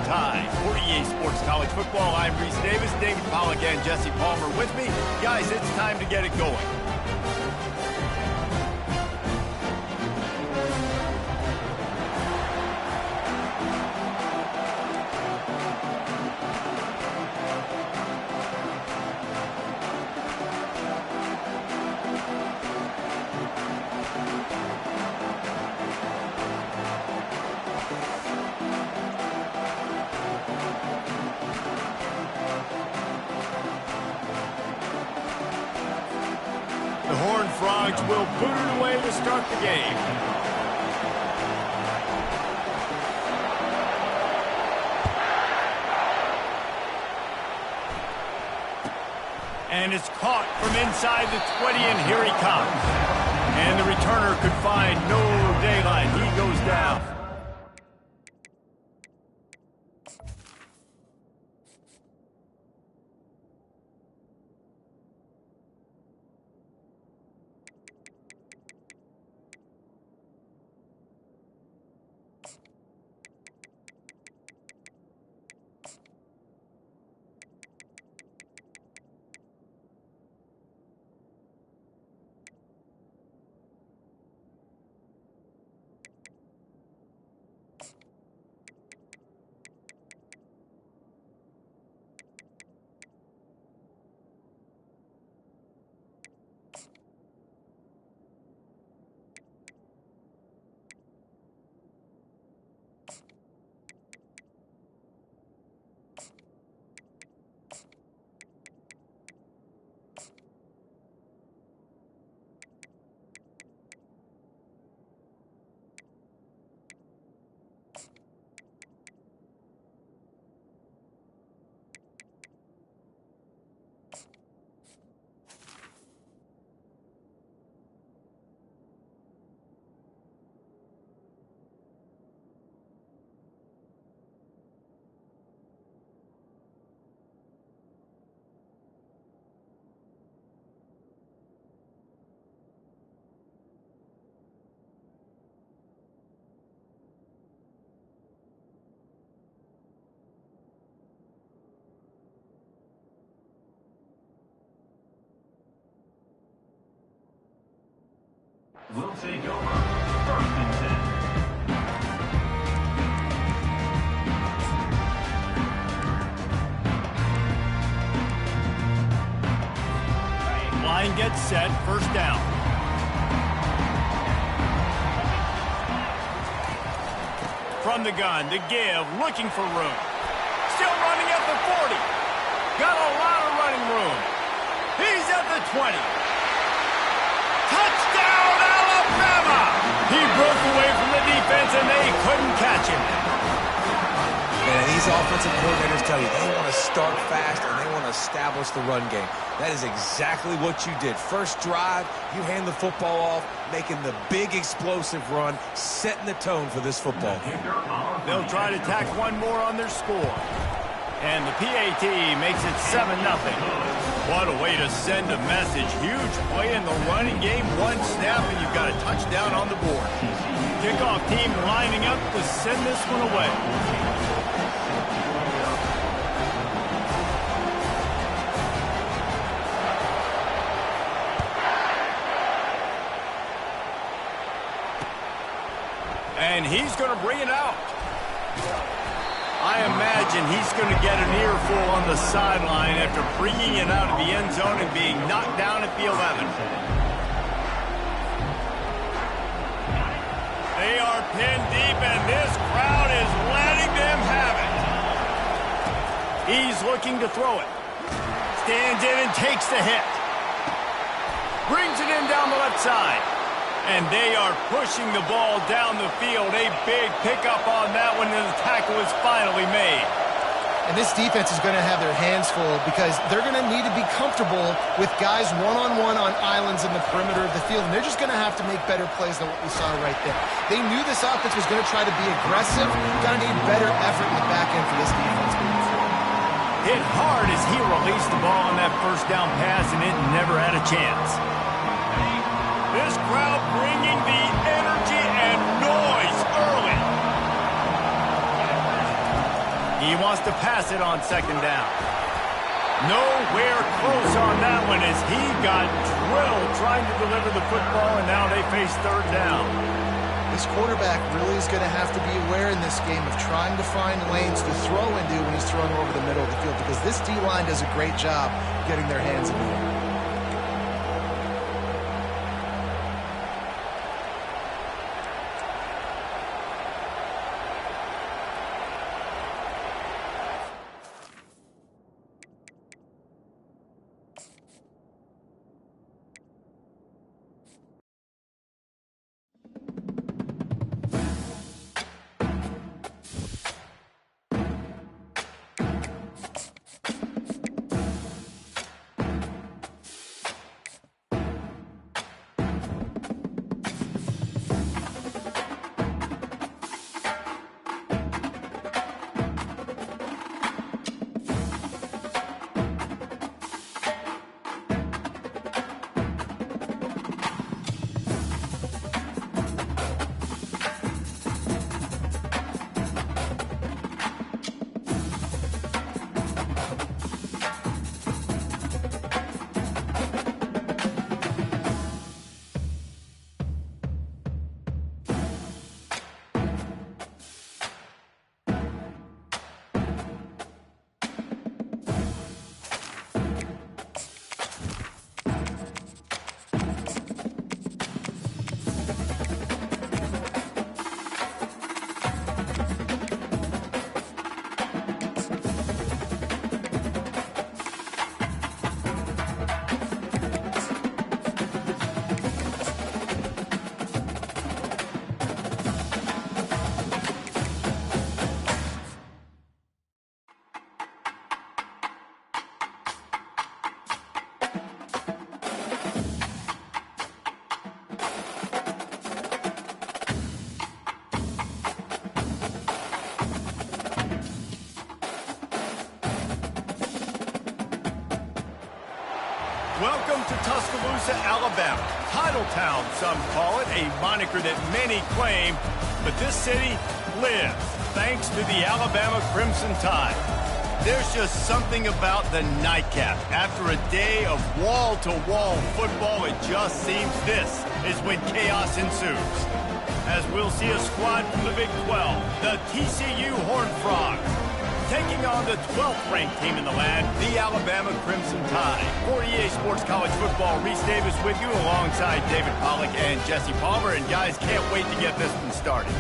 time for EA Sports College Football. I'm Reese Davis, David Pollack, and Jesse Palmer with me. Guys, it's time to get it going. The Horned Frogs will boot it away to start the game. And it's caught from inside the 20, and here he comes. And the returner could find no daylight. He goes down. Will take over. First and 10. Line gets set, first down. From the gun, to give, looking for room. Still running at the 40. Got a lot of running room. He's at the 20. Touchdown, Alabama! He broke away from the defense, and they couldn't catch him. Man, these offensive coordinators tell you they want to start fast and they want to establish the run game. That is exactly what you did. First drive, you hand the football off, making the big explosive run, setting the tone for this football game. They'll try to tack one more on their score. And the PAT makes it 7-0. What a way to send a message. Huge play in the running game. One snap, and you've got a touchdown on the board. Kickoff team lining up to send this one away. And he's going to bring it out. I imagine he's going to get an earful on the sideline after bringing it out of the end zone and being knocked down at the 11. They are pinned deep, and this crowd is letting them have it. He's looking to throw it. Stands in and takes the hit. Brings it in down the left side. And they are pushing the ball down the field. A big pickup on that one, and the tackle is finally made. And this defense is going to have their hands full because they're going to need to be comfortable with guys one-on-one on islands in the perimeter of the field. And they're just going to have to make better plays than what we saw right there. They knew this offense was going to try to be aggressive. Going to need better effort in the back end for this defense moving forward. Hit hard as he released the ball on that first down pass, and it never had a chance. This crowd bringing the energy and noise early. He wants to pass it on second down. Nowhere close on that one as he got drilled trying to deliver the football, and now they face third down. This quarterback really is going to have to be aware in this game of trying to find lanes to throw into when he's throwing over the middle of the field, because this D-line does a great job getting their hands in the air. Welcome to Tuscaloosa, Alabama. Titletown, some call it, a moniker that many claim, but this city lives thanks to the Alabama Crimson Tide. There's just something about the nightcap. After a day of wall-to-wall football, it just seems this is when chaos ensues. As we'll see a squad from the Big 12, the TCU Horned Frogs, taking on the 12th ranked team in the land, the Alabama Crimson Tide. For EA Sports College Football, Reese Davis with you alongside David Pollack and Jesse Palmer. And guys, can't wait to get this one started.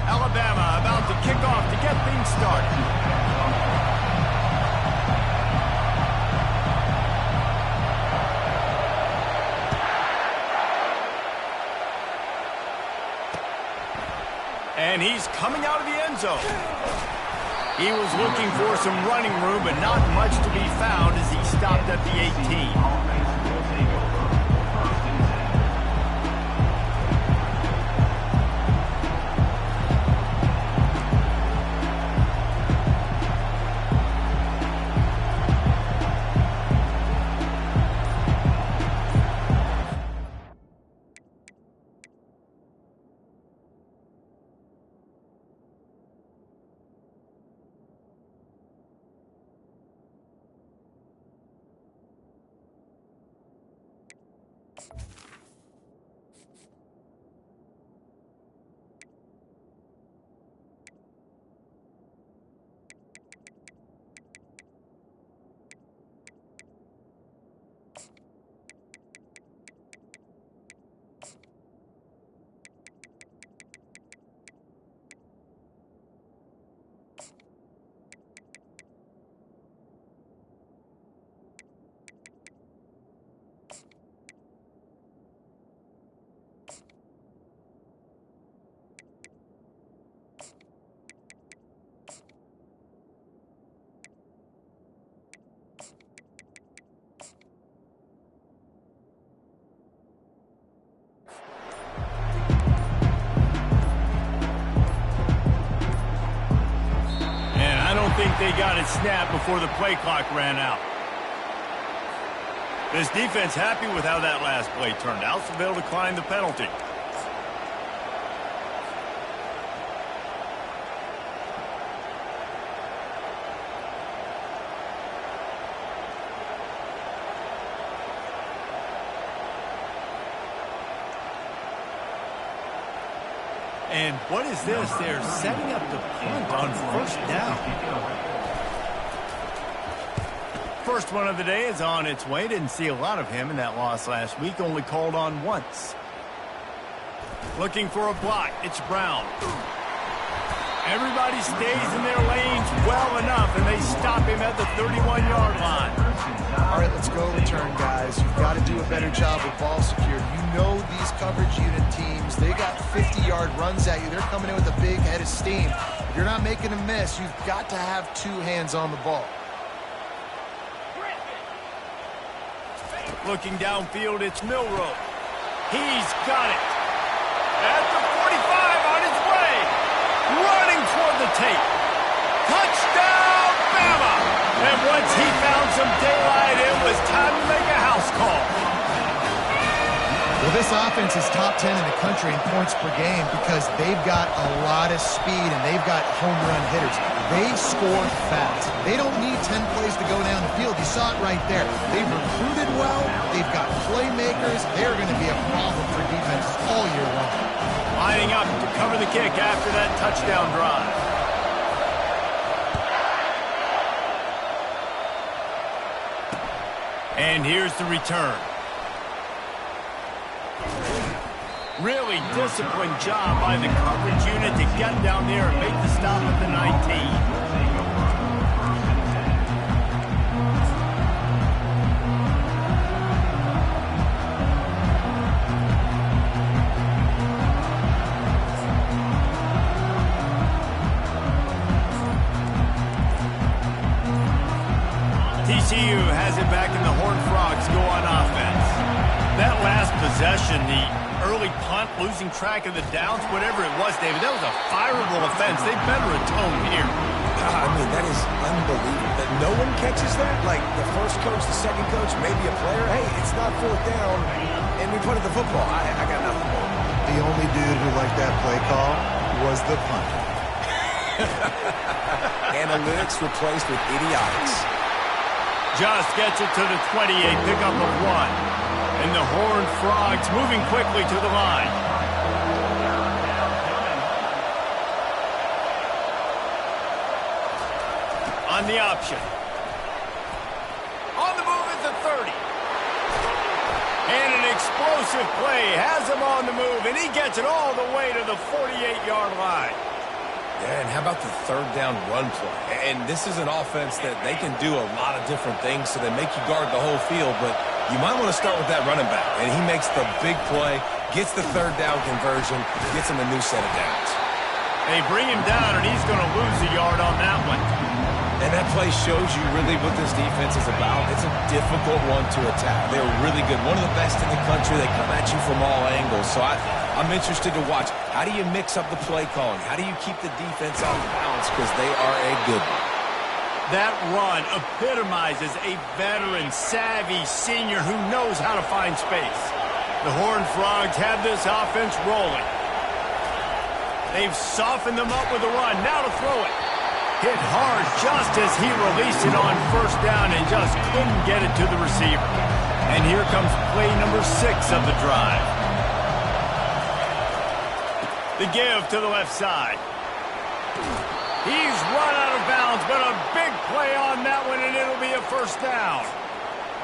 Alabama about to kick off to get things started. And he's coming out of the end zone. He was looking for some running room, but not much to be found as he stopped at the 18. don't think they got it snapped before the play clock ran out. This defense happy with how that last play turned out, so they'll decline the penalty. And what is this? They're setting up the punt on first down. First one of the day is on its way. Didn't see a lot of him in that loss last week. Only called on once. Looking for a block. It's Brown. Everybody stays in their lanes well enough, and they stop him at the 31-yard line. All right, let's go return, guys. You've got to do a better job with ball security. You know these coverage unit teams, they got 50-yard runs at you. They're coming in with a big head of steam. If you're not making a miss, you've got to have two hands on the ball. Looking downfield, it's Milroe. He's got it. At the 45, on his way. Running toward the tape. Touchdown, Bama! And once he found some daylight, it was time to make a house call. Well, this offense is top 10 in the country in points per game because they've got a lot of speed and they've got home run hitters. They score fast. They don't need 10 plays to go down the field. You saw it right there. They've recruited well. They've got playmakers. They're going to be a problem for defense all year long. Lining up to cover the kick after that touchdown drive. And here's the return. Really disciplined job by the coverage unit to get down there and make the stop at the 19. TCU has it back in the Horned Frogs go on offense. That last possession, the early punt, losing track of the downs, whatever it was, David, that was a fireable offense. They better atone here. I mean, that is unbelievable. That no one catches that? Like the first coach, the second coach, maybe a player. Hey, it's not fourth down, and we punted the football. I got nothing more. The only dude who liked that play call was the punter. Analytics replaced with idiotics. Just gets it to the 28, pickup of 1. And the Horned Frogs moving quickly to the line. On the option. On the move at the 30. And an explosive play has him on the move, and he gets it all the way to the 48-yard line. Yeah, and how about the third down run play? And this is an offense that they can do a lot of different things, so they make you guard the whole field, but you might want to start with that running back. And he makes the big play, gets the third down conversion, gets him a new set of downs. They bring him down, and he's going to lose a yard on that one. And that play shows you really what this defense is about. It's a difficult one to attack. They're really good. One of the best in the country. They come at you from all angles. So I'm interested to watch. How do you mix up the play calling? How do you keep the defense off balance? Because they are a good one. That run epitomizes a veteran, savvy senior who knows how to find space. The Horned Frogs have this offense rolling. They've softened them up with a run. Now to throw it. Hit hard just as he released it on first down and just couldn't get it to the receiver. And here comes play number 6 of the drive. The give to the left side. He's run out of bounds, but a big play on that one, and it'll be a first down.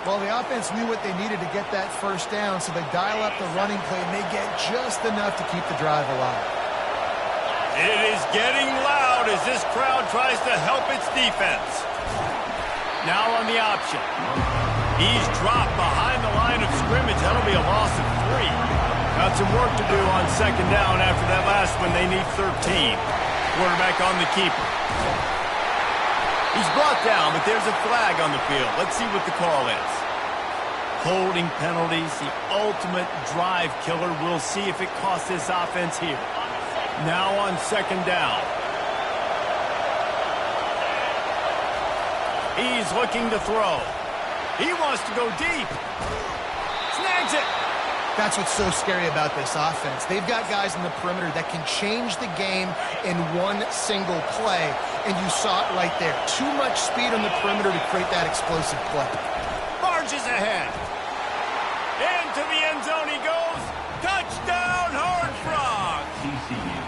Well, the offense knew what they needed to get that first down, so they dial up the running play, and they get just enough to keep the drive alive. It is getting loud as this crowd tries to help its defense. Now on the option. He's dropped behind the line of scrimmage. That'll be a loss of 3. Got some work to do on second down after that last one. They need 13. Quarterback on the keeper. He's brought down, but there's a flag on the field. Let's see what the call is. Holding penalties, the ultimate drive killer. We'll see if it costs this offense here. Now on second down. He's looking to throw. He wants to go deep. Snags it. That's what's so scary about this offense. They've got guys in the perimeter that can change the game in one single play, and you saw it right there. Too much speed on the perimeter to create that explosive play. Barges ahead. Into the end zone he goes. Touchdown, Horned Frog. TCU.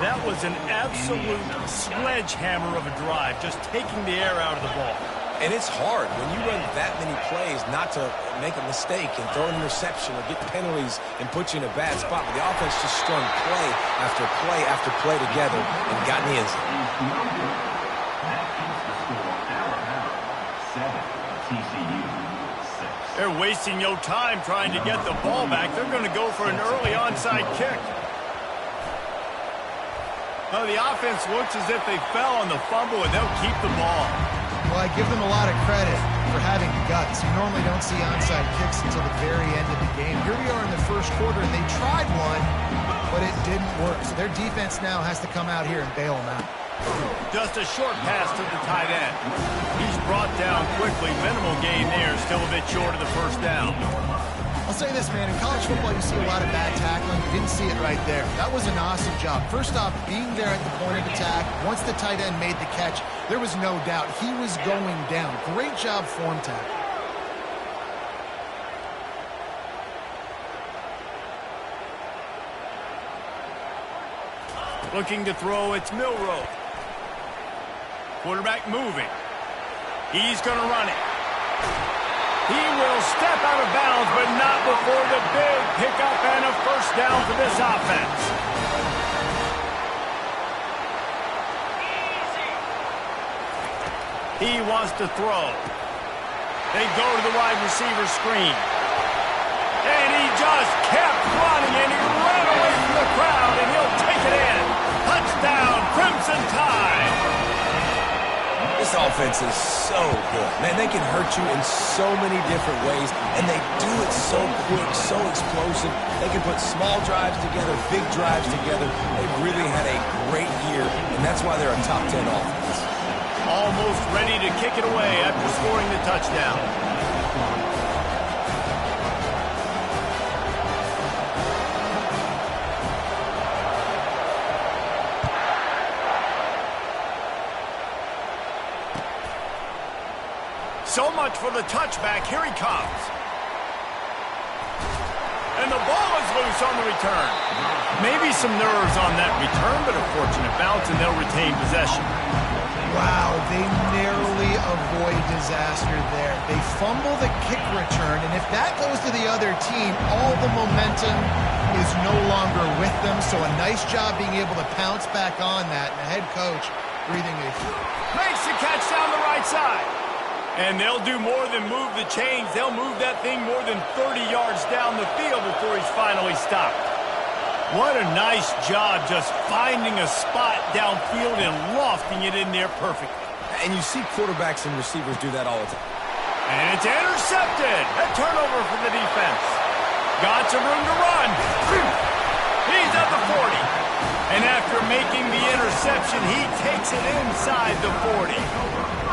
That was an absolute sledgehammer of a drive, just taking the air out of the ball. And it's hard when you run that many plays not to make a mistake and throw an interception or get penalties and put you in a bad spot. But the offense just strung play after play after play together and got in the end zone. That is the score. Our out. 7. TCU 6. They're wasting no time trying to get the ball back. They're going to go for an early onside kick. Well, the offense looks as if they fell on the fumble, and they'll keep the ball. Well, I give them a lot of credit for having guts. You normally don't see onside kicks until the very end of the game. Here we are in the first quarter, and they tried one, but it didn't work. So their defense now has to come out here and bail them out. Just a short pass to the tight end. He's brought down quickly. Minimal gain there, still a bit short of the first down. I'll say this, man. In college football, you see a lot of bad tackling. You didn't see it right there. That was an awesome job. First off, being there at the point of attack. Once the tight end made the catch, there was no doubt he was going down. Great job form tackle. Looking to throw, it's Milroe. Quarterback moving. He's going to run it. He will step out of bounds, but not before the big pickup and a first down for this offense. He wants to throw. They go to the wide receiver screen. And he just kept running, and he ran away from the crowd, and he'll take it in. Touchdown, Crimson Tide. This offense is so good. Man, they can hurt you in so many different ways, and they do it so quick, so explosive. They can put small drives together, big drives together. They've really had a great year, and that's why they're a top 10 offense. Almost ready to kick it away after scoring the touchdown. So much for the touchback. Here he comes. And the ball is loose on the return. Maybe some nerves on that return, but a fortunate bounce, and they'll retain possession. Wow, they narrowly avoid disaster there. They fumble the kick return, and if that goes to the other team, all the momentum is no longer with them. So a nice job being able to pounce back on that, and the head coach breathing a Makes the catch down the right side. And they'll do more than move the chains. They'll move that thing more than 30 yards down the field before he's finally stopped. What a nice job just finding a spot downfield and lofting it in there perfectly. And you see quarterbacks and receivers do that all the time. And it's intercepted. A turnover for the defense. Got some room to run. He's at the 40. And after making the interception, he takes it inside the 40.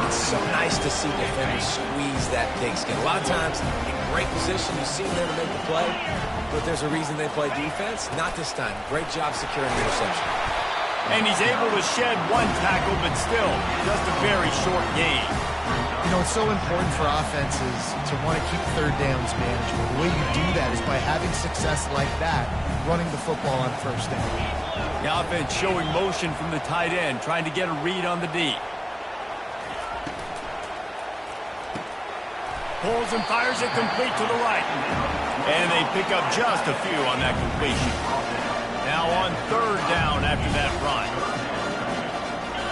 It's so nice to see defenders squeeze that pigskin. A lot of times, in great position, you see them there to make the play, but there's a reason they play defense. Not this time. Great job securing the interception. And he's able to shed one tackle, but still, just a very short gain. You know, it's so important for offenses to want to keep third downs manageable. The way you do that is by having success like that, running the football on first down. The offense showing motion from the tight end, trying to get a read on the D. Pulls and fires it complete to the right. And they pick up just a few on that completion. Now on third down after that run.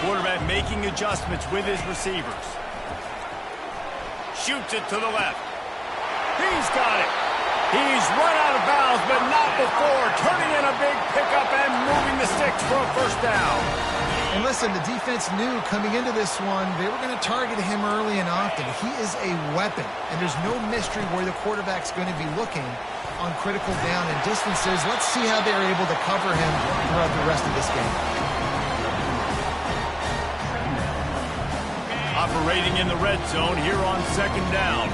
Quarterback making adjustments with his receivers. Shoots it to the left. He's got it. He's run out of bounds, but not before turning in a big pickup and moving the sticks for a first down. And listen, the defense knew coming into this one, they were going to target him early and often. He is a weapon, and there's no mystery where the quarterback's going to be looking on critical down and distances. Let's see how they're able to cover him throughout the rest of this game. operating in the red zone here on second down.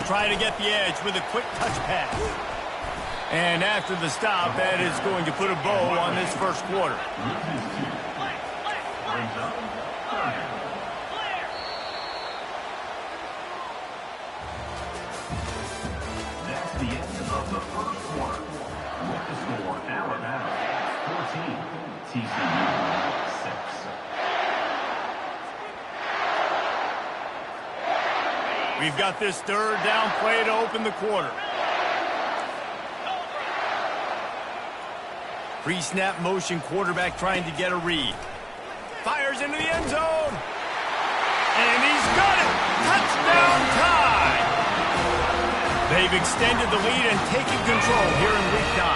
Try to get the edge with a quick touch pass. And after the stop, that is going to put a bow on this first quarter. That's the end of the first quarter. With the score, Alabama 14, TCU 6. We've got this third down play to open the quarter. Pre-snap motion, quarterback trying to get a read. Fires into the end zone. And he's got it. Touchdown time. They've extended the lead and taken control here in week 9.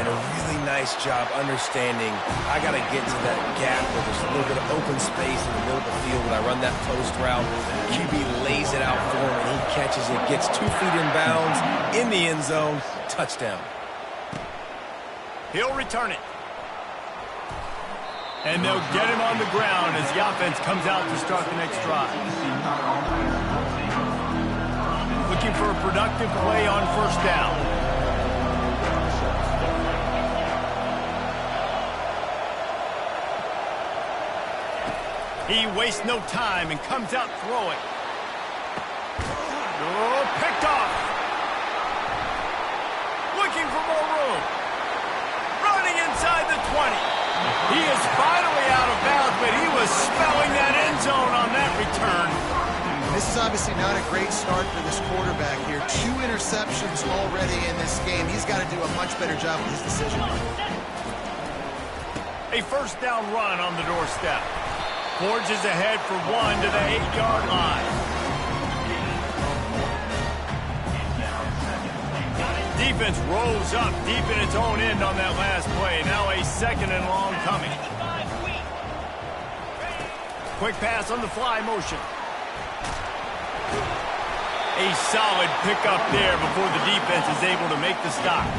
And a really nice job understanding I got to get to that gap where there's a little bit of open space in the middle of the field when I run that post route. QB lays it out for him, and he catches it, gets 2 feet in bounds, in the end zone, touchdown. He'll return it. And they'll get him on the ground as the offense comes out to start the next drive. Looking for a productive play on first down. He wastes no time and comes out throwing. Oh, picked off. Looking for more room. Running inside the 20. He is finally out of bounds, but he was spelling that end zone on that return. This is obviously not a great start for this quarterback here. 2 interceptions already in this game. He's got to do a much better job with his decision. A first down run on the doorstep. Forges ahead for 1 to the 8-yard line. Defense rolls up deep in its own end on that last play. Now a second and long coming. Quick pass on the fly motion. A solid pickup there before the defense is able to make the stop.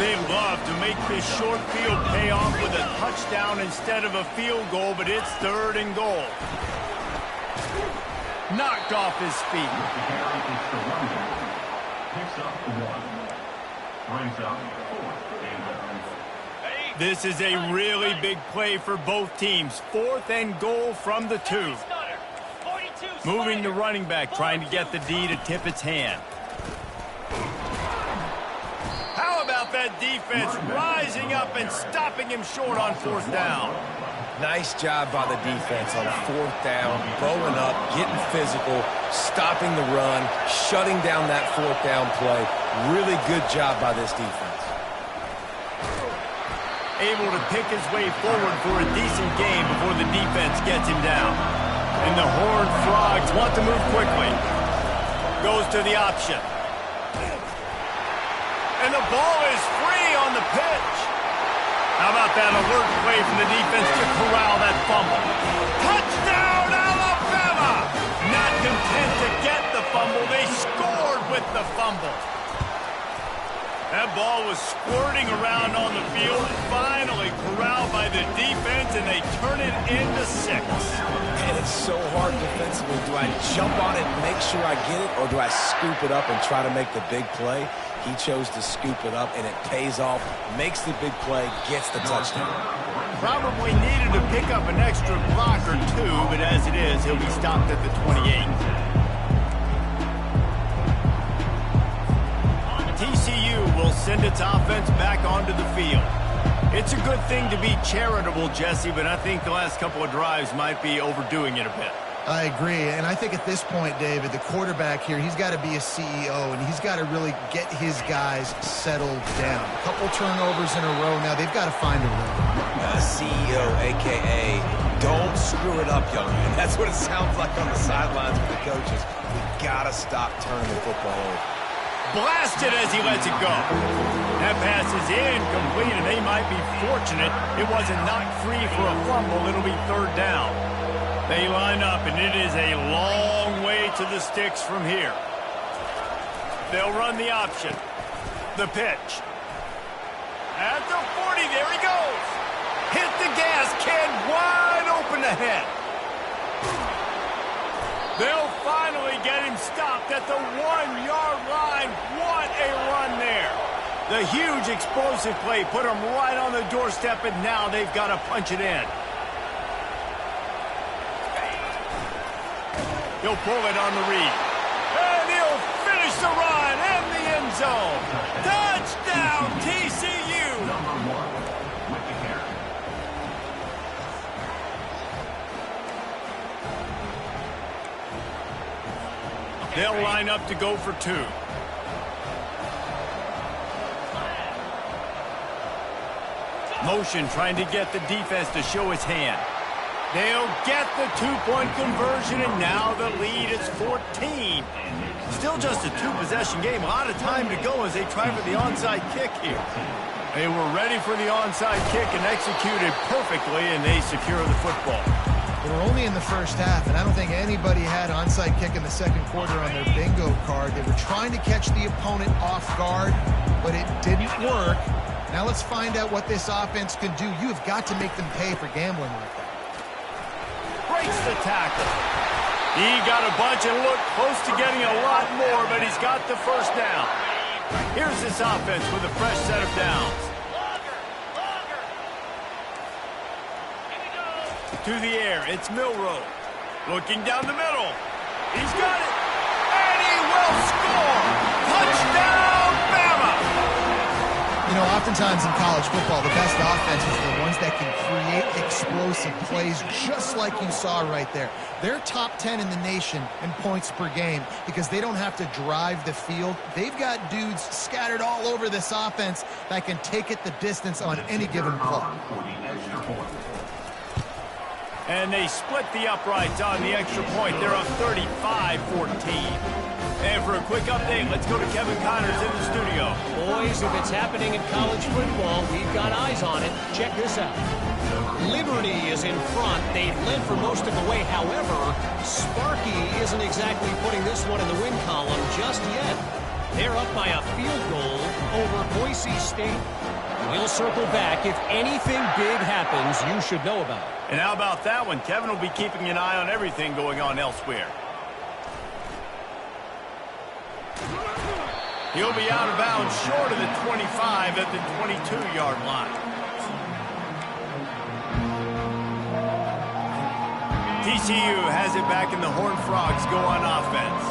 They love to make this short field pay off with a touchdown instead of a field goal, but it's 3rd and goal. Knocked off his feet. Picks up 1. Brings up 4th and goal. This is a really big play for both teams. 4th and goal from the 2. Moving the running back, trying to get the D to tip its hand. How about that defense rising up and stopping him short on 4th down? Nice job by the defense on 4th down, bowing up, getting physical, stopping the run, shutting down that 4th down play. Really good job by this defense. Able to pick his way forward for a decent game before the defense gets him down. And the Horned Frogs want to move quickly. Goes to the option. And the ball is free on the pitch. How about that alert play from the defense to corral that fumble? Touchdown, Alabama! Not content to get the fumble, they scored with the fumble. That ball was squirting around on the field, finally corralled by the defense, and they turn it into 6. And it's so hard defensively. Do I jump on it and make sure I get it, or do I scoop it up and try to make the big play? He chose to scoop it up, and it pays off, makes the big play, gets the touchdown. Probably needed to pick up an extra block or 2, but as it is, he'll be stopped at the 28. TCU will send its offense back onto the field. It's a good thing to be charitable, Jesse, but I think the last couple of drives might be overdoing it a bit. I agree, and I think at this point, David, the quarterback here, he's got to be a CEO, and he's got to really get his guys settled down. A couple turnovers in a row now. They've got to find a rhythm. CEO, a.k.a. don't screw it up, young man. That's what it sounds like on the sidelines with the coaches. We've got to stop turning the football over. Blasted as he lets it go. That pass is incomplete, and they might be fortunate it wasn't knocked free for a fumble. It'll be 3rd down. They line up, and it is a long way to the sticks from here. They'll run the option. The pitch. At the 40, there he goes. ahead. They'll finally get him stopped at the 1-yard line. What a run there. The huge explosive play put him right on the doorstep, and now they've got to punch it in. He'll pull it on the read. And he'll finish the run in the end zone. Touchdown, TCU! Number 1 with the carry. They'll line up to go for 2. Motion trying to get the defense to show his hand. They'll get the 2-point conversion, and now the lead is 14. Still just a 2-possession game. A lot of time to go as they try for the onside kick here. They were ready for the onside kick and executed perfectly, and they secure the football. They were only in the first half, and I don't think anybody had onside kick in the second quarter on their bingo card. They were trying to catch the opponent off guard, but it didn't work. Now let's find out what this offense can do. You have got to make them pay for gambling like that. Breaks the tackle. He got a bunch and looked close to getting a lot more, but he's got the first down. Here's this offense with a fresh set of downs. To the air, it's Milrow. Looking down the middle. He's got it. And he will score. Touchdown, Bama. You know, oftentimes in college football, the best offenses are the ones that can create explosive plays just like you saw right there. They're top 10 in the nation in points per game because they don't have to drive the field. They've got dudes scattered all over this offense that can take it the distance on any given play. And they split the uprights on the extra point. They're up 35-14. And for a quick update, let's go to Kevin Connors in the studio. Boys, if it's happening in college football, we've got eyes on it. Check this out. Liberty is in front. They've led for most of the way. However, Sparky isn't exactly putting this one in the win column just yet. They're up by a field goal over Boise State. We'll circle back. If anything big happens, you should know about it. And how about that one? Kevin will be keeping an eye on everything going on elsewhere. He'll be out of bounds short of the 25 at the 22-yard line. TCU has it back, and the Horned Frogs go on offense.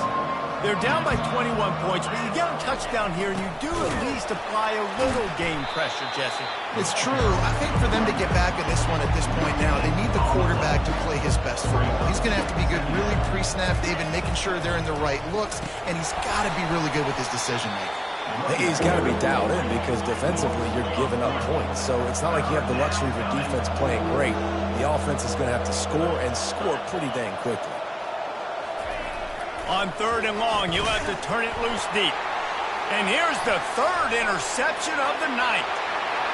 They're down by 21 points, but you get a touchdown here, and you do at least apply a little game pressure, Jesse. It's true. I think for them to get back in this one at this point now, they need the quarterback to play his best football. He's going to have to be good really pre-snap, David, making sure they're in the right looks, and he's got to be really good with his decision-making. He's got to be dialed in because defensively you're giving up points. So it's not like you have the luxury of your defense playing great. The offense is going to have to score and score pretty dang quickly. On 3rd and long, you'll have to turn it loose deep. And here's the 3rd interception of the night.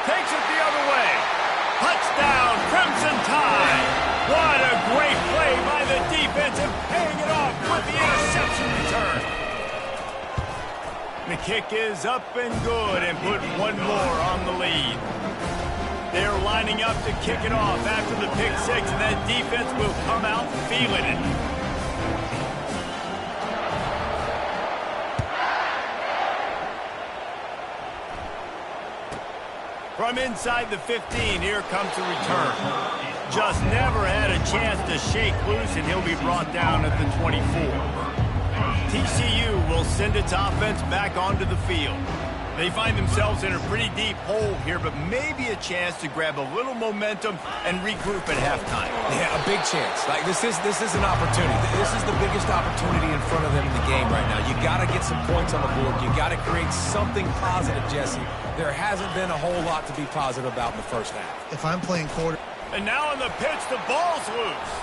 Takes it the other way. Touchdown, Crimson Tide. What a great play by the defense and paying it off with the interception return. The kick is up and good and put one more on the lead. They're lining up to kick it off after the pick six, and that defense will come out feeling it. From inside the 15, here comes the return. Just never had a chance to shake loose, and he'll be brought down at the 24. TCU will send its offense back onto the field. They find themselves in a pretty deep hole here, but maybe a chance to grab a little momentum and regroup at halftime. Yeah, a big chance. Like this is an opportunity. This is the biggest opportunity in front of them in the game right now. You got to get some points on the board. You got to create something positive, Jesse. There hasn't been a whole lot to be positive about in the first half. If I'm playing quarter... And now on the pitch, the ball's loose.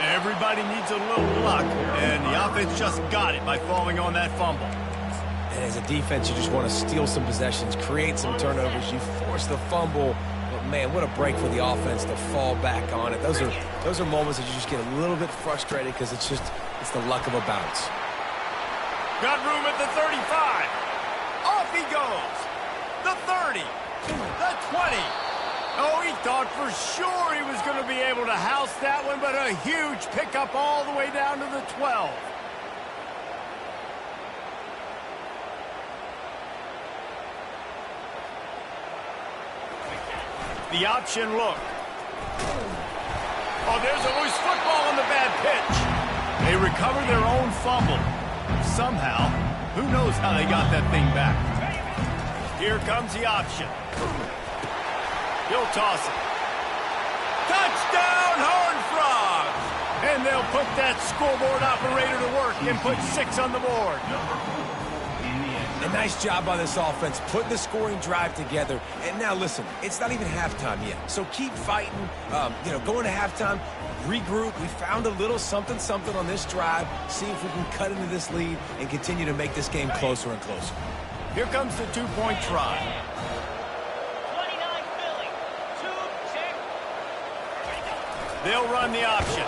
Everybody needs a little luck, and the offense just got it by falling on that fumble. And as a defense, you just want to steal some possessions, create some turnovers. You force the fumble, but man, what a break for the offense to fall back on it. Those are moments that you just get a little bit frustrated because it's the luck of a bounce. Got room at the 35. Off he goes. The 30. The 20. Oh, he thought for sure he was going to be able to house that one, but a huge pickup all the way down to the 12. The option look. Oh, there's a loose football on the bad pitch. They recover their own fumble. Somehow, who knows how they got that thing back. Here comes the option. He'll toss it. Touchdown, Horned Frogs! And they'll put that scoreboard operator to work and put 6 on the board. A nice job by this offense, putting the scoring drive together. And now, listen, it's not even halftime yet. So keep fighting, going to halftime, regroup. We found a little something on this drive. See if we can cut into this lead and continue to make this game closer and closer. Here comes the 2-point try. 29 Philly. 2 check. They'll run the option.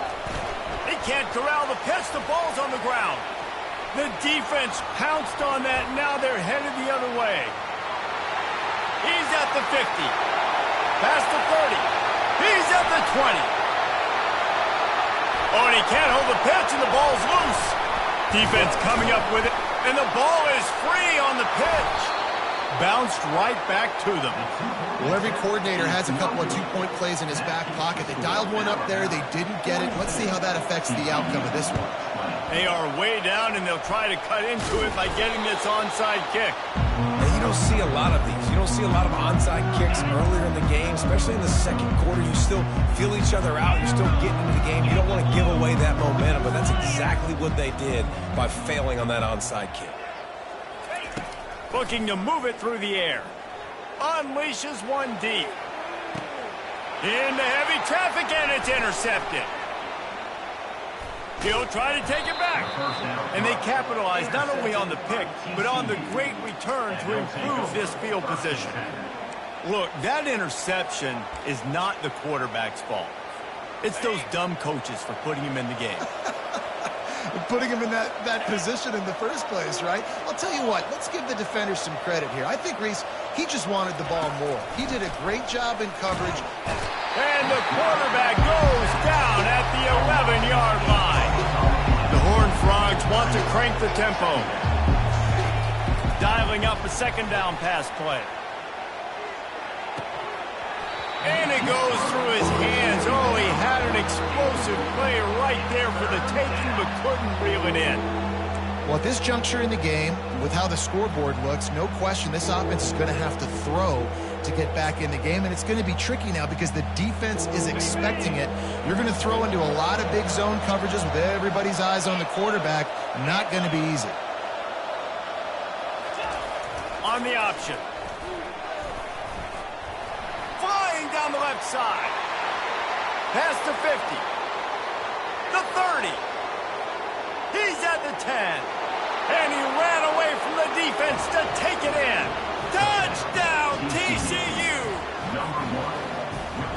They can't corral the pitch. The ball's on the ground. The defense pounced on that. Now they're headed the other way. He's at the 50. Past the 30. He's at the 20. Oh, and he can't hold the pitch, and the ball's loose. Defense coming up with it, and the ball is free on the pitch. Bounced right back to them. Well, every coordinator has a couple of 2-point plays in his back pocket. They dialed one up there. They didn't get it. Let's see how that affects the outcome of this one. They are way down, and they'll try to cut into it by getting this onside kick. And you don't see a lot of these. You don't see a lot of onside kicks earlier in the game, especially in the second quarter. You still feel each other out. You're still getting into the game. You don't want to give away that momentum, but that's exactly what they did by failing on that onside kick. Looking to move it through the air. Unleashes one deep. Into heavy traffic, and it's intercepted. He'll try to take it back. And they capitalize not only on the pick, but on the great return to improve this field position. Look, that interception is not the quarterback's fault. It's those dumb coaches for putting him in the game. Putting him in that position in the first place, right? I'll tell you what, let's give the defenders some credit here. I think, Reese, he just wanted the ball more. He did a great job in coverage. And the quarterback goes down at the 11-yard line. The Horned Frogs want to crank the tempo. Dialing up a second down pass play. And it goes through his hands. Oh, he had an explosive play right there for the taking, but couldn't reel it in. Well, at this juncture in the game, with how the scoreboard looks, no question this offense is going to have to throw to get back in the game, and it's going to be tricky now because the defense is expecting it. You're going to throw into a lot of big zone coverages with everybody's eyes on the quarterback. Not going to be easy. On the option. Flying down the left side. Past the 50. The 30. He's at the 10. And he ran away from the defense to take it in. Touchdown, TCU!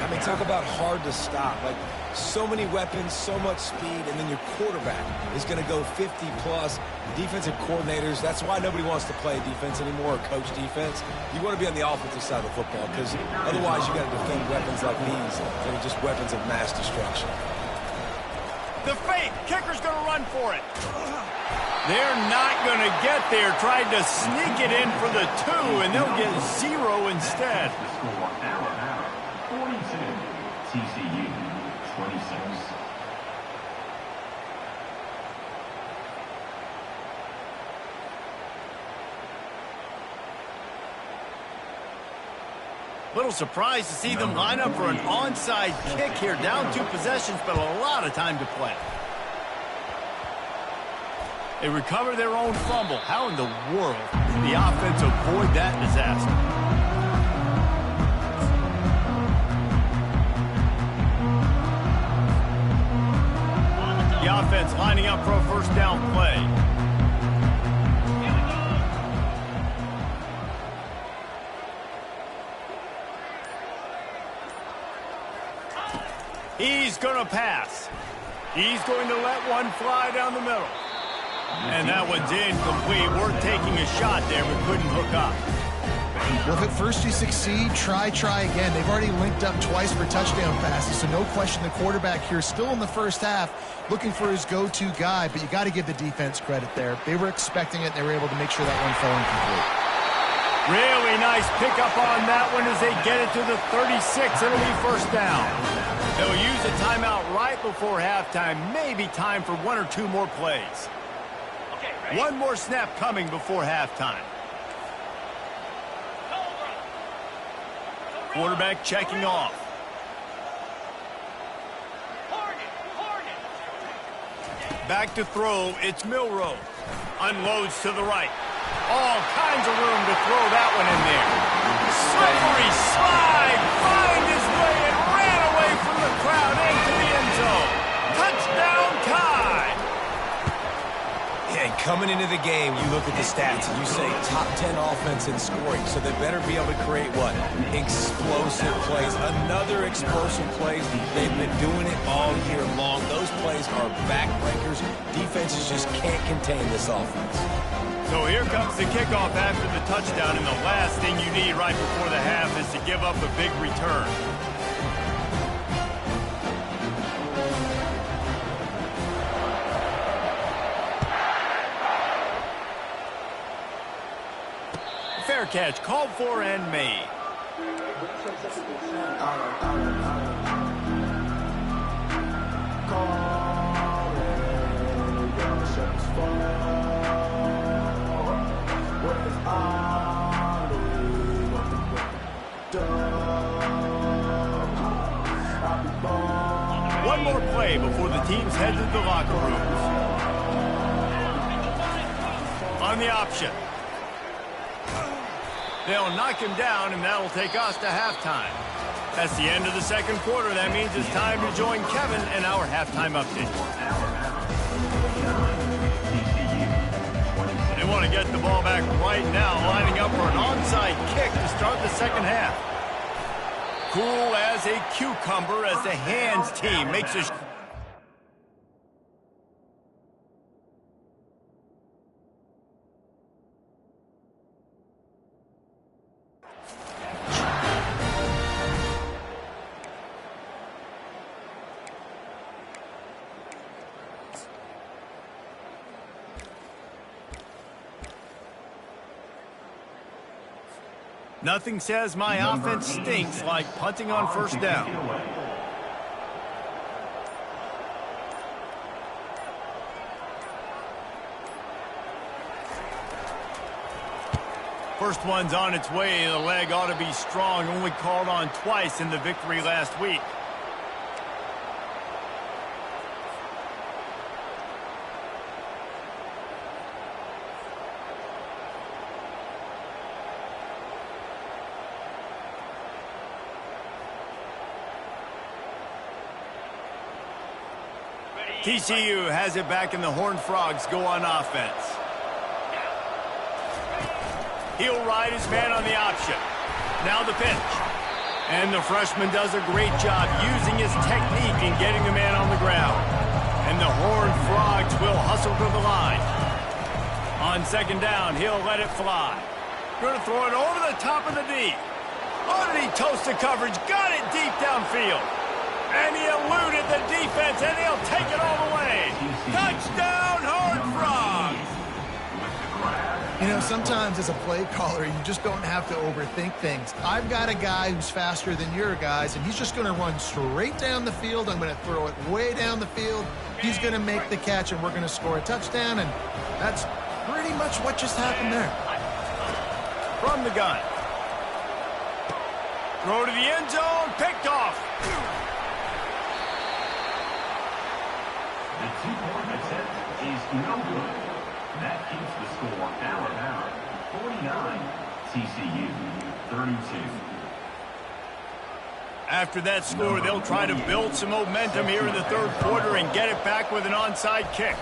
I mean, talk about hard to stop. Like, so many weapons, so much speed, and then your quarterback is going to go 50-plus. Defensive coordinators, that's why nobody wants to play defense anymore or coach defense. You want to be on the offensive side of the football because otherwise you got to defend weapons like these that are just weapons of mass destruction. The fake. Kicker's going to run for it. They're not going to get there. Tried to sneak it in for the 2, and they'll get 0 instead. The score, Alabama 42, TCU 26. Little surprised to see them line up for an onside kick here. Down 2 possessions, but a lot of time to play. They recover their own fumble. How in the world did the offense avoid that disaster? The offense lining up for a first down play. He's going to pass. He's going to let one fly down the middle. And that one's incomplete. We're taking a shot there, but couldn't hook up. Well, if at first you succeed, try again. They've already linked up twice for touchdown passes, so no question the quarterback here still in the first half looking for his go-to guy, but you got to give the defense credit there. They were expecting it, and they were able to make sure that one fell incomplete. Really nice pickup on that one as they get it to the 36. It'll be first down. They'll use a timeout right before halftime. Maybe time for one or two more plays. Okay, ready? One more snap coming before halftime. Quarterback checking off. Back to throw, it's Milrow. Unloads to the right. All kinds of room to throw that one in there. Slippery slide, find his way and ran away from the crowd into the end zone. Touchdown time. And coming into the game, you look at the stats and you say top 10 offense in scoring, so they better be able to create what? Explosive plays. Another explosive plays. They've been doing it all year long. Those plays are backbreakers. Defenses just can't contain this offense. So here comes the kickoff after the touchdown, and the last thing you need right before the half is to give up a big return. Fair catch, called for and made. One more play before the teams head to the locker rooms. On the option. They'll knock him down, and that'll take us to halftime. That's the end of the second quarter. That means it's time to join Kevin and our halftime update. They want to get the ball back right now, lining up for an onside kick to start the second half. Cool as a cucumber as the hands team makes a... Nothing says my offense stinks like punting on first down. First one's on its way. The leg ought to be strong. Only called on twice in the victory last week. TCU has it back, and the Horned Frogs go on offense. He'll ride his man on the option. Now the pitch. And the freshman does a great job using his technique and getting the man on the ground. And the Horned Frogs will hustle to the line. On second down, he'll let it fly. Going to throw it over the top of the D. Oh, did he toast the coverage? Got it deep downfield. And he eluded the defense, and he'll take it all the way. Touchdown, Horned Frogs! You know, sometimes as a play caller, you just don't have to overthink things. I've got a guy who's faster than your guys, and he's just going to run straight down the field. I'm going to throw it way down the field. He's going to make the catch, and we're going to score a touchdown, and that's pretty much what just happened there. From the gun. Throw to the end zone, picked off. The two-point attempt is no good. That keeps the score Alabama 49, TCU 32. After that score, they'll try to build some momentum here in the third quarter and get it back with an onside kick.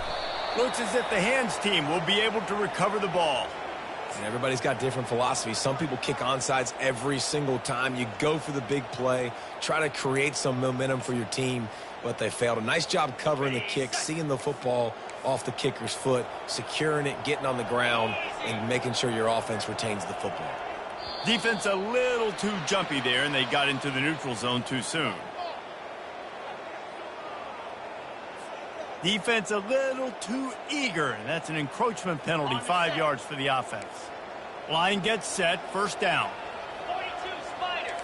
Looks as if the hands team will be able to recover the ball. And everybody's got different philosophies. Some people kick onsides every single time. You go for the big play, try to create some momentum for your team, but they failed. A nice job covering the kick, seeing the football off the kicker's foot, securing it, getting on the ground, and making sure your offense retains the football. Defense a little too jumpy there, and they got into the neutral zone too soon. Defense a little too eager, and that's an encroachment penalty, 5 yards for the offense. Line gets set, first down. 42 Spider.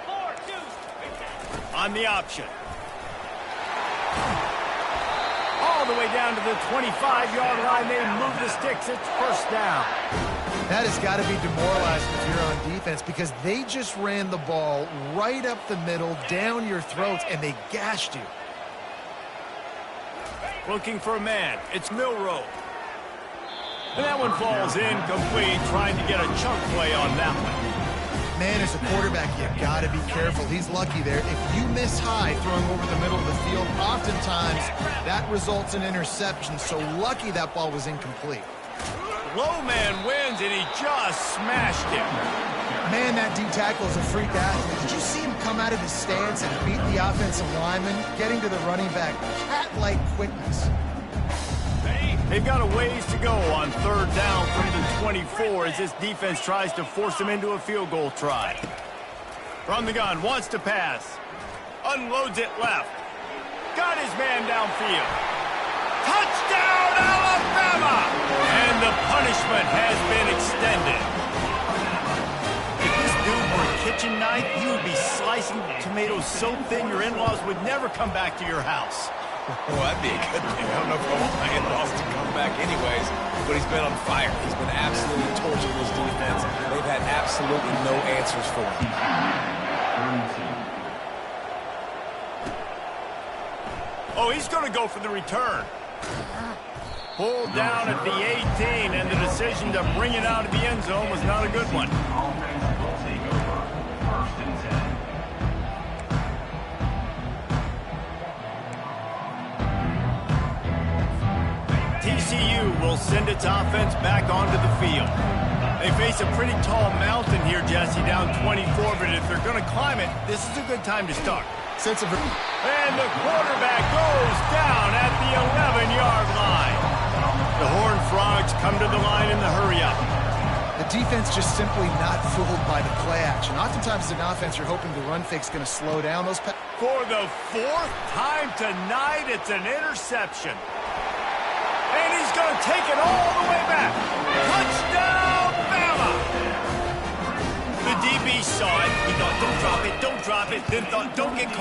4-2. On the option. All the way down to the 25-yard line. They move the sticks. It's first down. That has got to be demoralizing if you're on defense because they just ran the ball right up the middle, down your throats, and they gashed you. Looking for a man. It's Milrow. And that one falls incomplete, trying to get a chunk play on that one. Man, as a quarterback, you got to be careful. He's lucky there. If you miss high throwing over the middle of the field, oftentimes that results in interception. So lucky that ball was incomplete. Low man wins, and he just smashed him. Man, that D tackle is a freak athlete. Did you see him come out of his stance and beat the offensive lineman, getting to the running back? Cat-like quickness. They've got a ways to go on third down from the 24 as this defense tries to force them into a field goal try. From the gun, wants to pass. Unloads it left. Got his man downfield. Touchdown, Alabama! And the punishment has been extended. If this dude were a kitchen knife, you would be slicing tomatoes so thin your in-laws would never come back to your house. Well, that'd be a good thing. I don't know if I want my in-laws to come back anyways, but he's been on fire. He's been absolutely torching this defense. They've had absolutely no answers for him. Oh, he's going to go for the return. Pulled down at the 18, and the decision to bring it out of the end zone was not a good one. TCU will send its offense back onto the field. They face a pretty tall mountain here, Jesse, down 24, but if they're going to climb it, this is a good time to start. And the quarterback goes down at the 11-yard line. The Horned Frogs come to the line in the hurry-up. The defense just simply not fooled by the play action. Oftentimes, as an offense, you're hoping the run fake's going to slow down those. For the fourth time tonight, it's an interception. And he's going to take it all the way back. Touchdown, Bama! The DB saw it. He thought, don't drop it. Then thought, don't get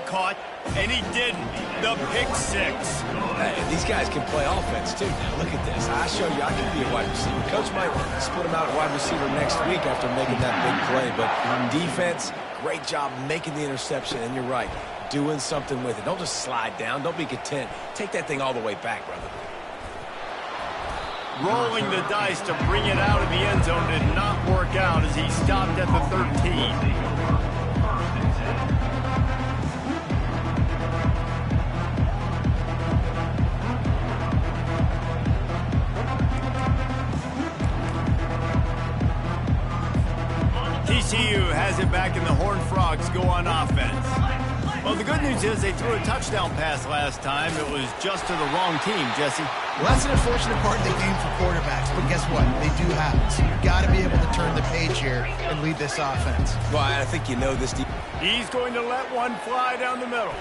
caught. And he didn't. The pick six. Hey, these guys can play offense, too. Now, look at this. I show you I can be a wide receiver. Coach might split him out at wide receiver next week after making that big play. But on defense, great job making the interception. And you're right, doing something with it. Don't just slide down. Don't be content. Take that thing all the way back, brother. Rolling the dice to bring it out of the end zone did not work out as he stopped at the 13. TCU has it back, and the Horned Frogs go on offense. Well, the good news is they threw a touchdown pass last time. It was just to the wrong team, Jesse. Well, that's an unfortunate part of the game for quarterbacks, but guess what? They do have it. So you've got to be able to turn the page here and lead this offense. Well, I think you know this. He's going to let one fly down the middle.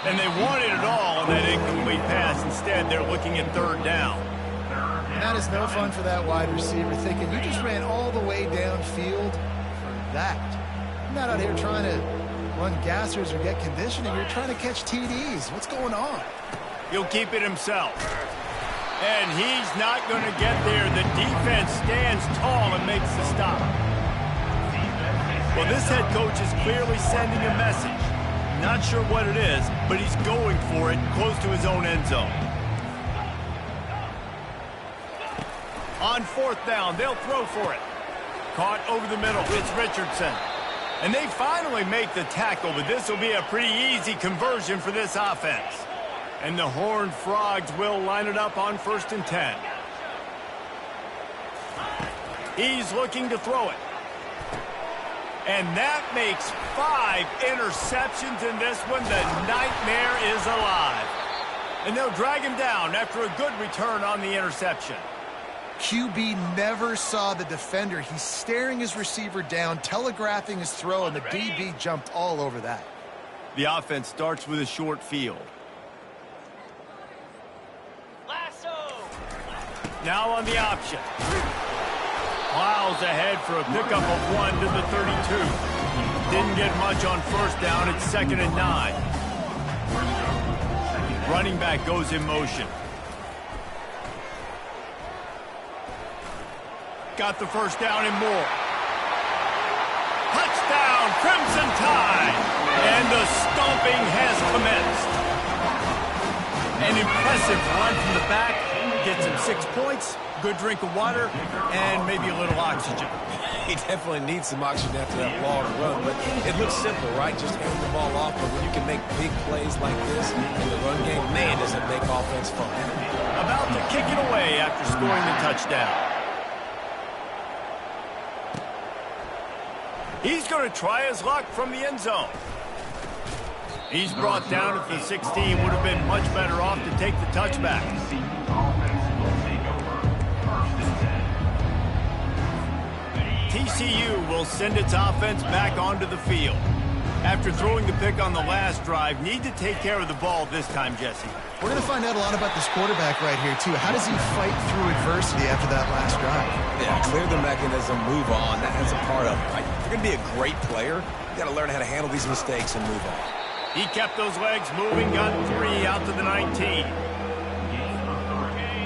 And they wanted it all on that incomplete pass. Instead, they're looking at third down. And that is no fun for that wide receiver, thinking you just ran all the way downfield for that. You're not out here trying to run gassers or get conditioning. You're trying to catch TDs. What's going on? He'll keep it himself. And he's not going to get there. The defense stands tall and makes the stop. Well, this head coach is clearly sending a message. Not sure what it is, but he's going for it close to his own end zone. On fourth down, they'll throw for it. Caught over the middle. It's Richardson. And they finally make the tackle, but this will be a pretty easy conversion for this offense. And the Horned Frogs will line it up on 1st and 10. He's looking to throw it. And that makes 5 interceptions in this one. The nightmare is alive. And they'll drag him down after a good return on the interception. QB never saw the defender. He's staring his receiver down, telegraphing his throw, and the DB jumped all over that. The offense starts with a short field. Lasso. Now on the option. Plows ahead for a pickup of 1 to the 32. Didn't get much on first down. It's 2nd and 9. Running back goes in motion. Got the first down and more. Touchdown, Crimson Tide! And the stomping has commenced. An impressive run from the back. Gets him 6 points, good drink of water, and maybe a little oxygen. He definitely needs some oxygen after that long run, but it looks simple, right? Just hand the ball off, but when you can make big plays like this in the run game, man, does it make offense fun. About to kick it away after scoring the touchdown. He's going to try his luck from the end zone. He's brought down at the 16. Would have been much better off to take the touchback. TCU will send its offense back onto the field. After throwing the pick on the last drive, need to take care of the ball this time, Jesse. We're going to find out a lot about this quarterback right here, too. How does he fight through adversity after that last drive? Yeah, clear the mechanism, move on. That's a part of it, right? If you're going to be a great player, you got to learn how to handle these mistakes and move on. He kept those legs moving, got 3 out to the 19.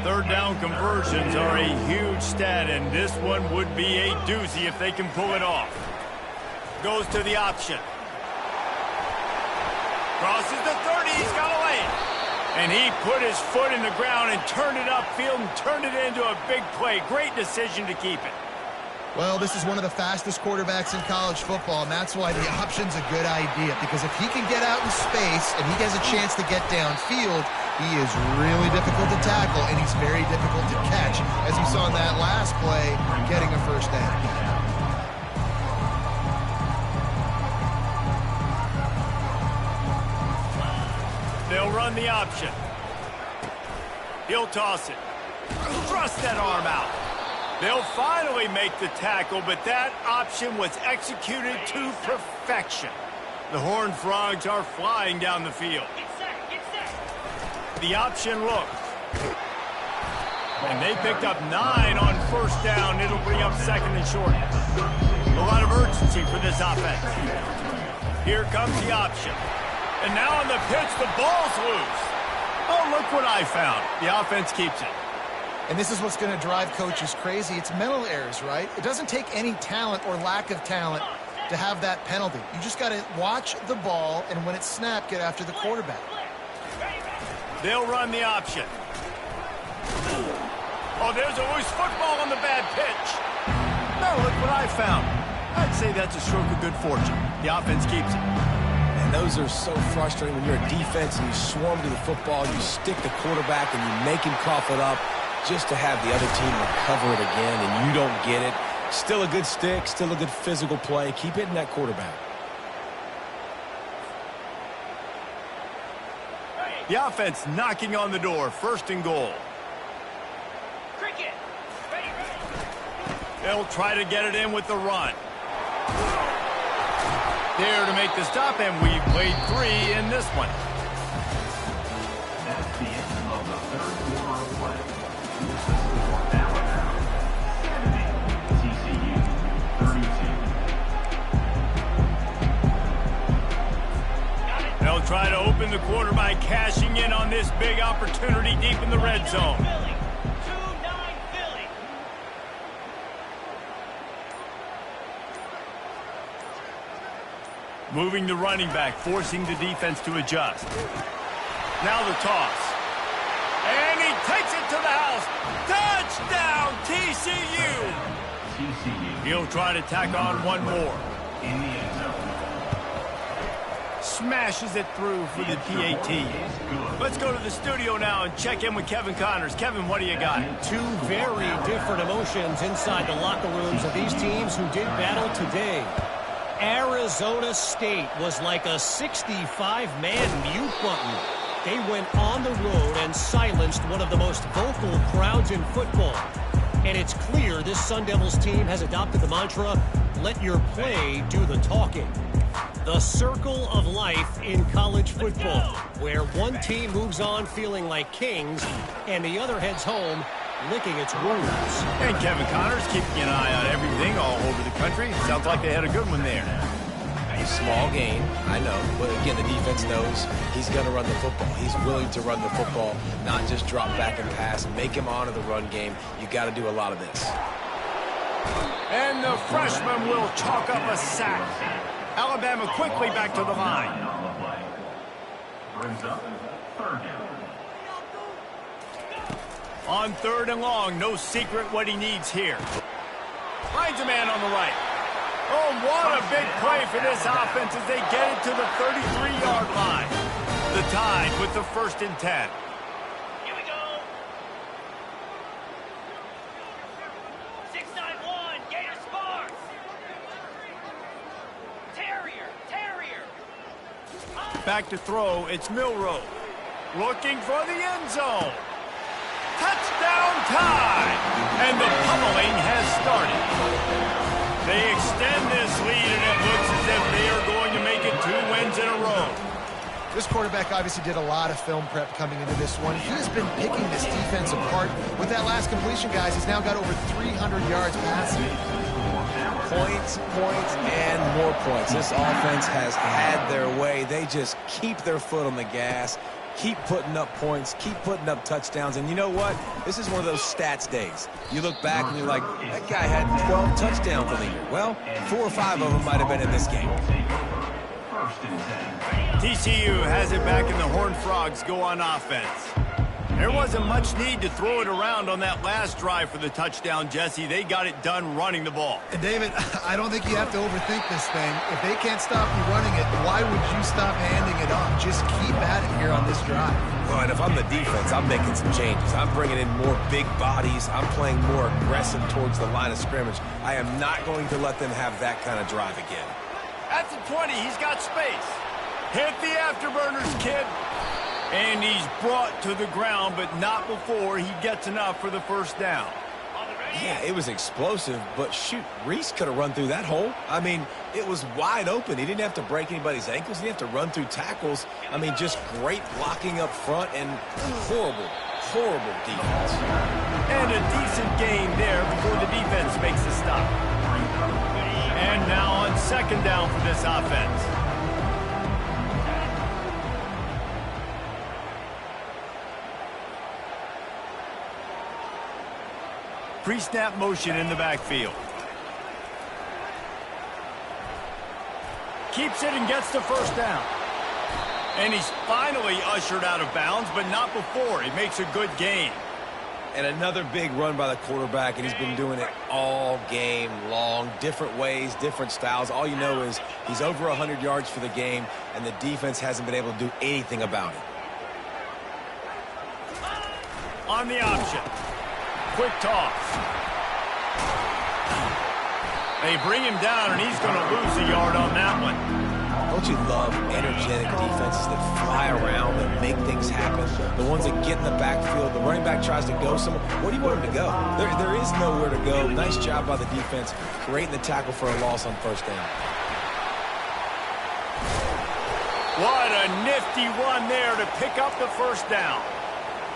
Third down conversions are a huge stat, and this one would be a doozy if they can pull it off. Goes to the option. Crosses the 30, he's got a lane. And he put his foot in the ground and turned it upfield and turned it into a big play. Great decision to keep it. Well, this is one of the fastest quarterbacks in college football, and that's why the option's a good idea. Because if he can get out in space and he has a chance to get downfield, he is really difficult to tackle, and he's very difficult to catch, as we saw in that last play, getting a first down. They'll run the option. He'll toss it. Thrust that arm out. They'll finally make the tackle, but that option was executed to perfection. The Horned Frogs are flying down the field. Get set. The option looks. And they picked up 9 on first down. It'll bring up 2nd and short. A lot of urgency for this offense. Here comes the option. And now on the pitch, the ball's loose. Oh, look what I found. The offense keeps it. And this is what's going to drive coaches crazy. It's mental errors, right? It doesn't take any talent or lack of talent to have that penalty. You just got to watch the ball, and when it's snapped, get after the quarterback. They'll run the option. Oh, there's a loose football on the bad pitch. Now look what I found. I'd say that's a stroke of good fortune. The offense keeps it. And those are so frustrating when you're a defense and you swarm to the football, you stick the quarterback, and you make him cough it up just to have the other team recover it again, and you don't get it. Still a good stick, still a good physical play. Keep hitting that quarterback. The offense knocking on the door. 1st and goal. Cricket. Ready. They'll try to get it in with the run. There to make the stop, and we played 3 in this one. That's the end of the third quarter of play. With the score Alabama 70, TCU 32. They'll try to open the quarter by cashing in on this big opportunity deep in the red zone. Philly. 2-9 Philly. Moving the running back, forcing the defense to adjust. Now the toss. And he takes it to the house. Touchdown, TCU! TCU He'll try to tack on one more. in the end zone. Smashes it through for the PAT. Let's go to the studio now and check in with Kevin Connors. Kevin, what do you got? 2 very different emotions inside the locker rooms of these teams who did battle today. Arizona State was like a 65-man mute button. They went on the road and silenced one of the most vocal crowds in football. And it's clear this Sun Devils team has adopted the mantra, let your play do the talking. The circle of life in college football, where one team moves on feeling like kings and the other heads home licking its wounds. And Kevin Connors keeping an eye on everything all over the country. Sounds like they had a good one there. A small game, I know, but again, the defense knows he's going to run the football. He's willing to run the football, not just drop back and pass, make him honor the run game. You got to do a lot of this. And the freshman will chalk up a sack. Alabama quickly back to the line. Brings up third down. On 3rd and long, no secret what he needs here. Finds a man on the right. Oh, what a big play for this offense as they get it to the 33-yard line. The Tide with the 1st and 10. Here we go. 6-9-1, Gator Sparks. Terrier. Back to throw, it's Milrow. Looking for the end zone. Touchdown Tide! And the pummeling has started. They extend this lead, and it looks as if they are going to make it 2 wins in a row. This quarterback obviously did a lot of film prep coming into this one. He has been picking this defense apart. With that last completion, guys, he's now got over 300 yards passing. Points, and more points. This offense has had their way. They just keep their foot on the gas, keep putting up points, keep putting up touchdowns. And you know what? This is one of those stats days. You look back and you're like, that guy had 12 touchdowns in the year. Well, 4 or 5 of them might have been in this game. TCU has it back, and the Horned Frogs go on offense. There wasn't much need to throw it around on that last drive for the touchdown, Jesse. They got it done running the ball. And David, I don't think you have to overthink this thing. If they can't stop you running it, why would you stop handing it off? Just keep at it here on this drive. Well, and if I'm the defense, I'm making some changes. I'm bringing in more big bodies. I'm playing more aggressive towards the line of scrimmage. I am not going to let them have that kind of drive again. At the 20, he's got space. Hit the afterburners, kid. And he's brought to the ground, but not before he gets enough for the 1st down. Yeah, it was explosive, but shoot, Reese could have run through that hole. I mean, it was wide open. He didn't have to break anybody's ankles. He didn't have to run through tackles. I mean, just great blocking up front and horrible defense. And a decent gain there before the defense makes the stop. And now on 2nd down for this offense. Pre-snap motion in the backfield. Keeps it and gets the 1st down. And he's finally ushered out of bounds, but not before. He makes a good gain. And another big run by the quarterback, and he's been doing it all game long. Different ways, different styles. All you know is he's over 100 yards for the game, and the defense hasn't been able to do anything about it. On the option. Quick toss. They bring him down, and he's going to lose a yard on that one. Don't you love energetic defenses that fly around, that make things happen? The ones that get in the backfield, the running back tries to go somewhere. Where do you want him to go? There is nowhere to go. Nice job by the defense, creating the tackle for a loss on 1st down. What a nifty run there to pick up the 1st down.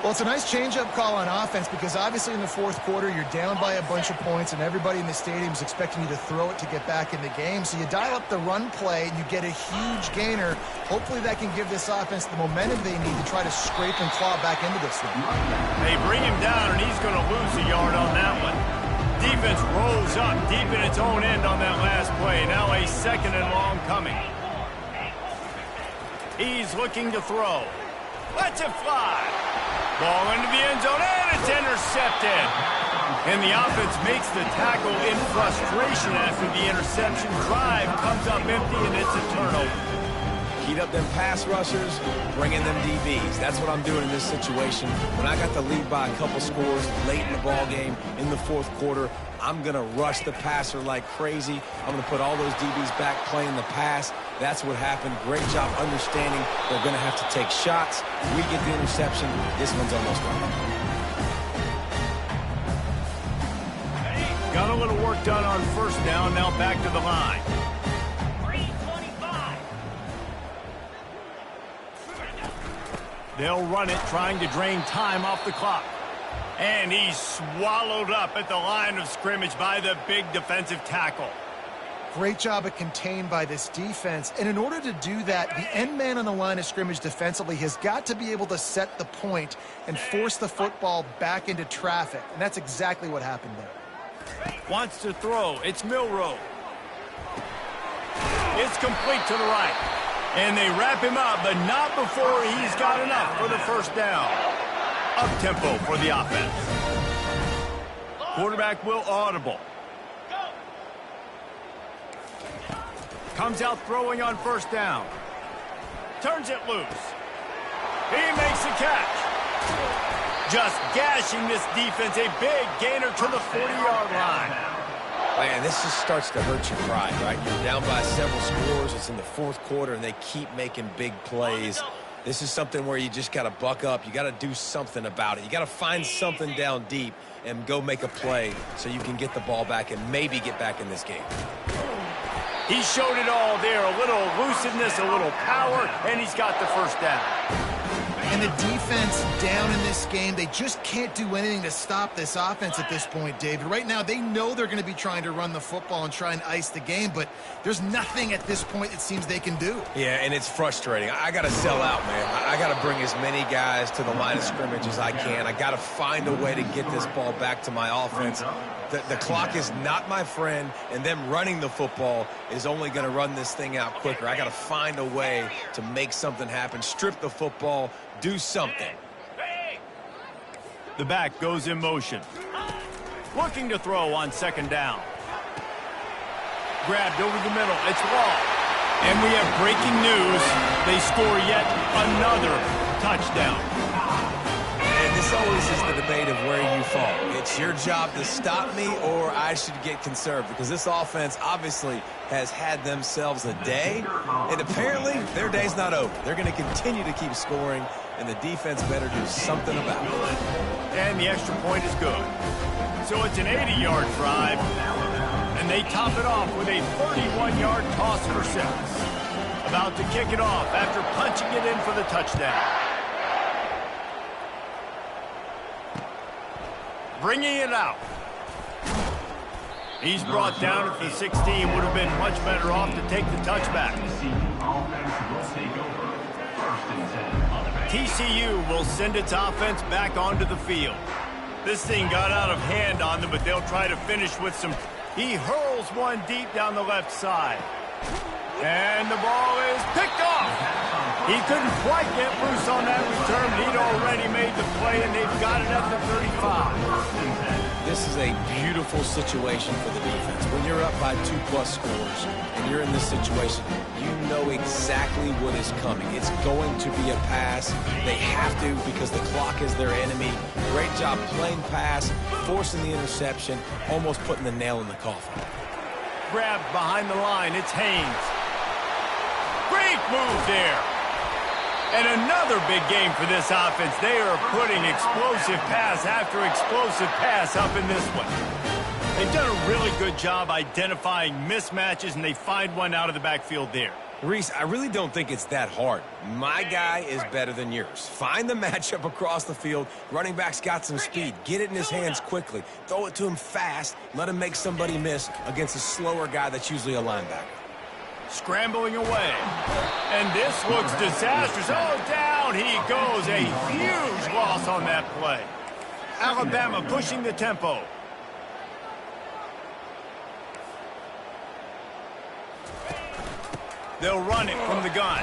Well, it's a nice change-up call on offense because obviously in the 4th quarter, you're down by a bunch of points and everybody in the stadium is expecting you to throw it to get back in the game. So you dial up the run play and you get a huge gainer. Hopefully that can give this offense the momentum they need to try to scrape and claw back into this one. They bring him down, and he's going to lose a yard on that one. Defense rolls up deep in its own end on that last play. Now a 2nd and long coming. He's looking to throw. Lets it fly. Ball into the end zone, and it's intercepted. And the offense makes the tackle in frustration after the interception. Drive comes up empty, and it's a turnover. Heat up them pass rushers, bring in them DBs. That's what I'm doing in this situation. When I got the lead by a couple scores late in the ball game in the 4th quarter, I'm going to rush the passer like crazy. I'm going to put all those DBs back playing the pass. That's what happened. Great job understanding they're going to have to take shots. We get the interception. This one's almost gone. Got a little work done on first down, now back to the line. 325. They'll run it, trying to drain time off the clock. And he's swallowed up at the line of scrimmage by the big defensive tackle. Great job at contained by this defense. And in order to do that, the end man on the line of scrimmage defensively has got to be able to set the point and force the football back into traffic. And that's exactly what happened there. Wants to throw. It's Milroe. It's complete to the right. And they wrap him up, but not before he's got enough for the first down. Up-tempo for the offense. Quarterback will audible. Comes out throwing on first down. Turns it loose. He makes the catch. Just gashing this defense. A big gainer to the 40-yard line. Man, this just starts to hurt your pride, right? You're down by several scores. It's in the fourth quarter, and they keep making big plays. This is something where you just got to buck up. You got to do something about it. You got to find something down deep and go make a play so you can get the ball back and maybe get back in this game. He showed it all there. A little elusiveness, a little power, and he's got the first down. And the defense down in this game, they just can't do anything to stop this offense at this point, David. Right now, they know they're going to be trying to run the football and try and ice the game, but there's nothing at this point it seems they can do. Yeah, and it's frustrating. I got to sell out, man. I got to bring as many guys to the line of scrimmage as I can. I got to find a way to get this ball back to my offense. The clock is not my friend, and them running the football is only going to run this thing out quicker. I got to find a way to make something happen, strip the football, do something. The back goes in motion. Looking to throw on second down. Grabbed over the middle. It's Law. And we have breaking news. They score yet another touchdown. And this always is the debate of where you fall. It's your job to stop me, or I should get conserved, because this offense obviously has had themselves a day, and apparently their day's not over. They're going to continue to keep scoring, and the defense better do something about it. And the extra point is good. So it's an 80-yard drive, and they top it off with a 31-yard toss for 6. About to kick it off after punching it in for the touchdown. Bringing it out. He's brought down at the 16. Would have been much better off to take the touchback. TCU will send its offense back onto the field. This thing got out of hand on them, but they'll try to finish with some. He hurls one deep down the left side. And the ball is picked off. He couldn't quite get loose on that return. He'd already made the play, and they've got it at the 35. This is a beautiful situation for the defense. When you're up by 2+ scores and you're in this situation, you know exactly what is coming. It's going to be a pass. They have to, because the clock is their enemy. Great job playing pass, forcing the interception, almost putting the nail in the coffin. Grabbed behind the line. It's Haynes. Great move there. And another big game for this offense. They are putting explosive pass after explosive pass up in this one. They've done a really good job identifying mismatches, and they find one out of the backfield there. Reese, I really don't think it's that hard. My guy is better than yours. Find the matchup across the field. Running back's got some speed. Get it in his hands quickly. Throw it to him fast. Let him make somebody miss against a slower guy that's usually a linebacker. Scrambling away. And this looks disastrous. Oh, down he goes. A huge loss on that play. Alabama pushing the tempo. They'll run it from the gun.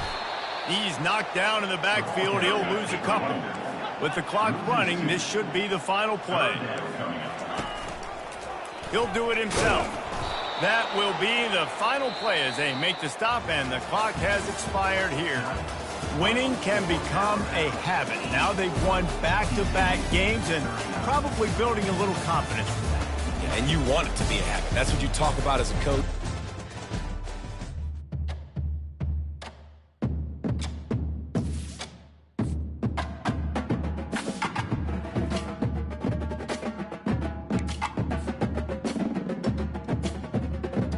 He's knocked down in the backfield. He'll lose a couple. With the clock running, this should be the final play. He'll do it himself. That will be the final play as they make the stop, and the clock has expired here. Winning can become a habit. Now they've won back-to-back games and probably building a little confidence from that. Yeah, and you want it to be a habit. That's what you talk about as a coach.